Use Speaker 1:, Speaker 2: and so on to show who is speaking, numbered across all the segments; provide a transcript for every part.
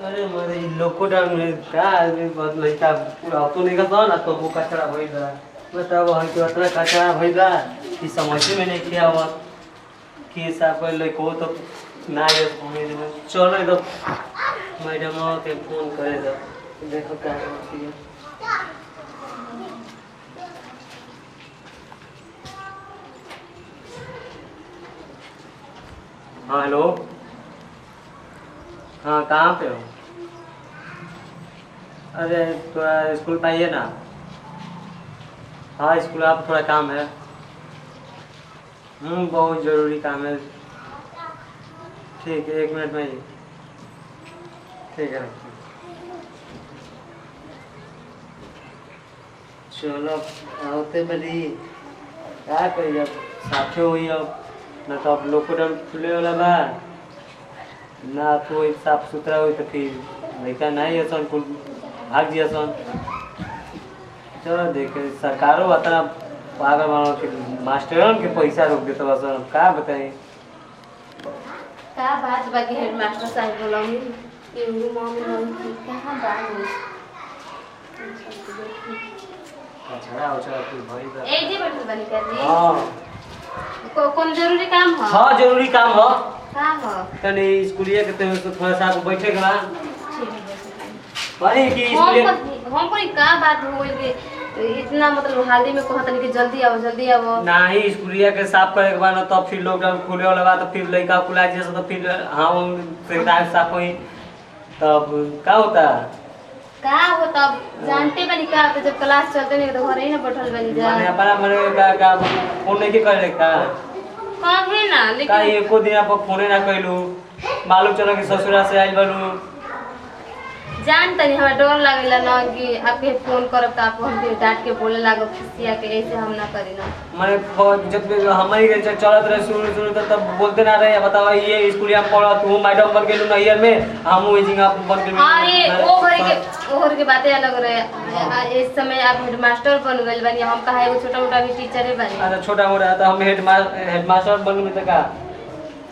Speaker 1: अरे मेरे लॉकडाउन में का आदमी बहुत लड़का पूरा तो नहीं करता ना तो वो कचरा भइल रहा बताओ हम तो इतना कचरा भइल रहा कि समझ में नहीं किया हुआ कि हिसाब कर लड़को तो ना ये चलो तो मैडम के फोन करे तो देखो क्या होती है। हाँ हेलो। हाँ कहाँ पे हो? अरे थोड़ा स्कूल पे आइए ना। हाँ स्कूल आप थोड़ा काम है। बहुत ज़रूरी काम है। ठीक है 1 मिनट में ही। ठीक है रखिए। चलो आते बड़ी क्या करी अब साथे हुई अब न तो अब लॉकडाउन खुले वाला बा ना तो साफ सुथरा हुई तो फिर लड़का नहीं है सन कुल भाग दिया सन। चलो देखे सरकारों इतना पागल मानो कि मास्टरों के पैसा रोक देते बस का बताएं।
Speaker 2: का बात बाकी हेडमास्टर साहब बोलाऊंगी ये मम्मी कहाँ बात हुई
Speaker 1: छड़ा उछड़ा फिर भाई का
Speaker 2: एक जी बैठल बनी कर रही
Speaker 1: हां
Speaker 2: कौन जरूरी काम है?
Speaker 1: हां जरूरी काम है।
Speaker 2: काम है
Speaker 1: तने स्कूलिया के तो थोड़ा सा बैठे गला
Speaker 2: ठीक है
Speaker 1: अरे कि स्कूलिया
Speaker 2: हमको का बात हो गई इतना मतलब हाल में कहत नहीं कि जल्दी आओ
Speaker 1: नहीं स्कूलिया के साफ करे के बाद ना तब फिर लॉकडाउन खुले वाला बा तो फिर लड़का खुला जैसे तो फिर हम सेक्रेटरी साफ होई तब का होता
Speaker 2: तब जानते बनी का तो जब क्लास चलते नहीं तो घर ही ना बैठल बनी जा
Speaker 1: माने अपना मने का फोन नहीं के करे का
Speaker 2: कहे ना
Speaker 1: का
Speaker 2: लेकिन
Speaker 1: एको दिन आप फोन ना कइलू मालूम चला कि ससुरा से आइल बालू
Speaker 2: जान तनी हमरा डर लागेला ना कि आपके फोन करब त आप हमके डांट के बोले लागो खिसिया के ऐसे हम ना करी ना
Speaker 1: माने जब हमारी के चलत रहे शुरू तब बोलते ना रहे बतावा ये स्कूलिया में पढ़ा तू मैडम बन गेलू ना ईयर में हम वही जगह बन गेलू।
Speaker 2: अरे वो घर के बातें अलग रहे इस समय आप हेडमास्टर बन गइल बानी हम कहा एगो छोटा मोटा भी टीचर है बानी।
Speaker 1: अच्छा छोटा मोटा तो हम हेडमास्टर बन गए त का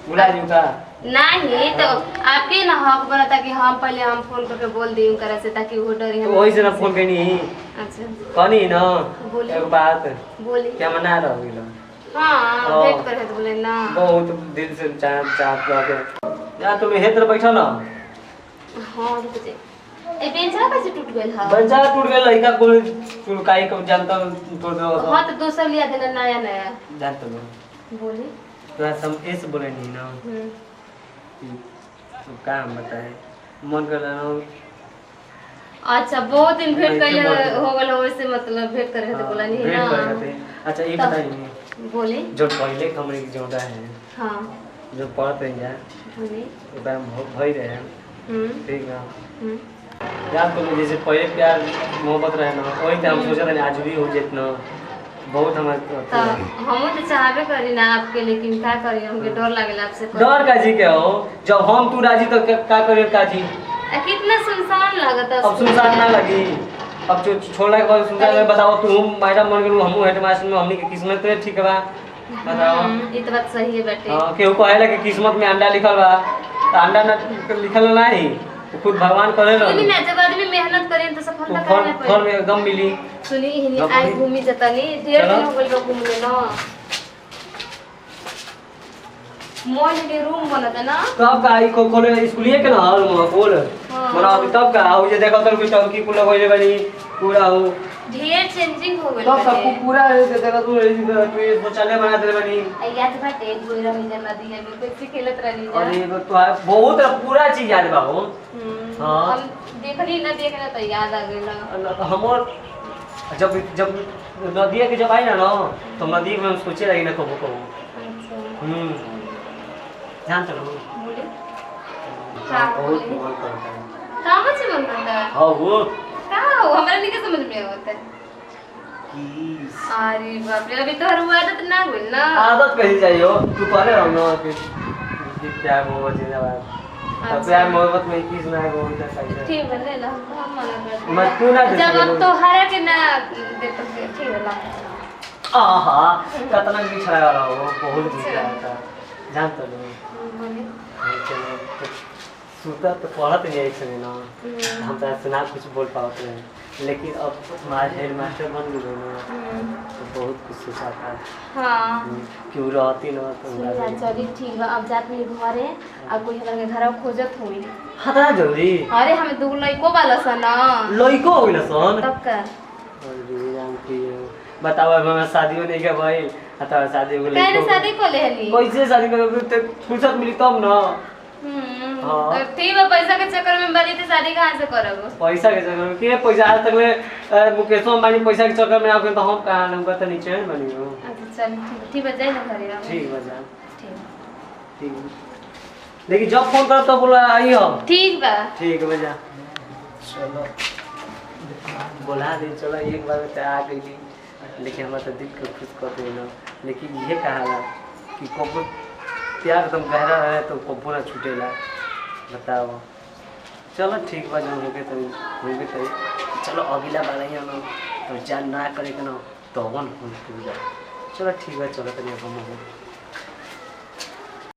Speaker 1: बुला दियो का
Speaker 2: नहीं तो आपके ना हक बनता कि हम पहले हम फोन करके बोल दी उनकरा से ताकि वो डरे
Speaker 1: तो वही से ना फोन करनी
Speaker 2: अच्छा
Speaker 1: कहनी ना
Speaker 2: बोली
Speaker 1: एक बात
Speaker 2: बोली
Speaker 1: क्या मना रह गेलो
Speaker 2: हां भेंट करे तो बोले ना
Speaker 1: बहुत दिल से चाहत रहे या तुम हेतर बैठो ना।
Speaker 2: हां रुक जा ए बेंचा कैसे टूट गइल है?
Speaker 1: बंजा टूट गेल लइका कोई चुरकाई को जानता तोड़ दो
Speaker 2: हां तो दूसरा लिया देना नया
Speaker 1: जानता लो
Speaker 2: बोली
Speaker 1: थोड़ा सम ऐसे बोले नहीं ना तो काम बताए मन कर रहा
Speaker 2: अच्छा बहुत दिन भेंट कइले हो गेल वैसे मतलब भेंट करे तो बोला नहीं ना
Speaker 1: अच्छा ये बताइए
Speaker 2: बोली
Speaker 1: जो पहले कमरे की जोड़ा है
Speaker 2: हां
Speaker 1: जो पढ़ते हैं
Speaker 2: बोली
Speaker 1: एकदम भई रहे हैं ठीक है याद करो जैसे पहले प्यार मोहब्बत रहे ना वही हम सोचा था आज भी हो जितना बहुत हमारे
Speaker 2: हम तो चाहबे करी ना आपके लेकिन क्या करी हमके डर लागेला आपसे
Speaker 1: डर का जी क्या हो जब हम तू राजी तो क्या करिए का जी
Speaker 2: कितना सुनसान लागत है
Speaker 1: अब सुनसान ना लगी अब जो छोड़ने के बाद सुनसान में बताओ तू मैडम बन गेलू हमहू हेडमास्टर में हमनी के किस्मत तो ठीक बा बताओ
Speaker 2: ये तो बात सही है बेटे
Speaker 1: हां केहू कहेला कि किस्मत में अंडा लिखल बा तो अंडा ना लिखल नहीं तो खुद भगवान करेला
Speaker 2: सुनी ना जब आदमी मेहनत करे तो सफलता करे ना
Speaker 1: फल में एकदम मिली
Speaker 2: सुनी हिनी आई घूमी जतनी ढेर दिन हो गइल घूमले ना मोल के रूम बनता ना
Speaker 1: तब का ई खोले स्कूलिए के ना हॉल में बोल मना अभी तब का हो जे देखो तो कोई टंकी कुल होइले बनी पूरा हो
Speaker 2: ढेर चेंजिंग हो गइल
Speaker 1: तब सब पूरा देखो तू ये शौचालय बना दे बनी
Speaker 2: याद बाटे गोइरा में जला दिया में कैसे खेलत रहनी जा
Speaker 1: अरे तो बहुत पूरा चीज याद बा हो हां
Speaker 2: हम देखली ना देखना तो याद आ गेला
Speaker 1: हमर जब जब नदी के जब आई ना तो नदी में हम सोचे रही ना कबो
Speaker 2: अच्छा
Speaker 1: ध्यान तो लो
Speaker 2: बोले
Speaker 1: हां बहुत मन करता है
Speaker 2: कहां से मन करता है
Speaker 1: हां वो
Speaker 2: का हो हमरा नहीं के समझ में आवता है अरे बाप रे अभी तो हर आदत ना होइल ना
Speaker 1: आदत कही जाइयो तू करे रहो ना कि क्या वो जिंदाबाद तब प्यार मोहब्बत में किस ना है वो चाहिए
Speaker 2: ठीक है ले ला हम मना कर
Speaker 1: मैं तू ना
Speaker 2: जब अब तो हरा के ना दे तो ठीक है ला
Speaker 1: आहा कितना बिछड़ा रहा हो बहुत बिछड़ा था जान तो लो सुता तो पढ़त नहीं एक संगे ना हम तो सुना कुछ बोल पाते हैं लेकिन अब तुम्हारे हेड मास्टर बन गए ना तो बहुत कुछ सोचा था
Speaker 2: हाँ
Speaker 1: क्यों रहती ना तो
Speaker 2: चली ठीक बा अब जात में घरे अब कोई हमरा के घर खोजत होई
Speaker 1: हाँ तो जल्दी
Speaker 2: अरे हमें दू लइको वाला सन ना
Speaker 1: लइको हो गइल सन
Speaker 2: तब का
Speaker 1: अरे राम की बताओ अब हमारा शादी नहीं के भाई आता शादी हो गई
Speaker 2: काहे शादी को ले हली
Speaker 1: कैसे शादी करोगे तो फुर्सत मिली तब ना हाँ।
Speaker 2: ठीक है पैसा के चक्कर में बनी तो शादी कहाँ से करब
Speaker 1: पैसा के चक्कर में के पैसा आज तक ले मुकेश अंबानी पैसा के चक्कर में आके तो हम कहां हम तो नीचे है बनी हो
Speaker 2: अच्छा चल ठीक है जाए ना घरे अब
Speaker 1: ठीक बजा
Speaker 2: ठीक
Speaker 1: ठीक लेकिन जब फोन कर तो बोला आई हो
Speaker 2: ठीक बा
Speaker 1: ठीक बजा चलो बोला दे चलो एक बार में आ गई लेकिन हमारा तो दिल को खुश कर देना लेकिन ये कहा कि कबू प्यार एकदम गहरा है तो कबू ना छूटेला बताओ चलो ठीक बा जब होगे तो चलो अगला बार ही ना तो जान ना करे के ना तो वन चलो ठीक है चलो तनिया हम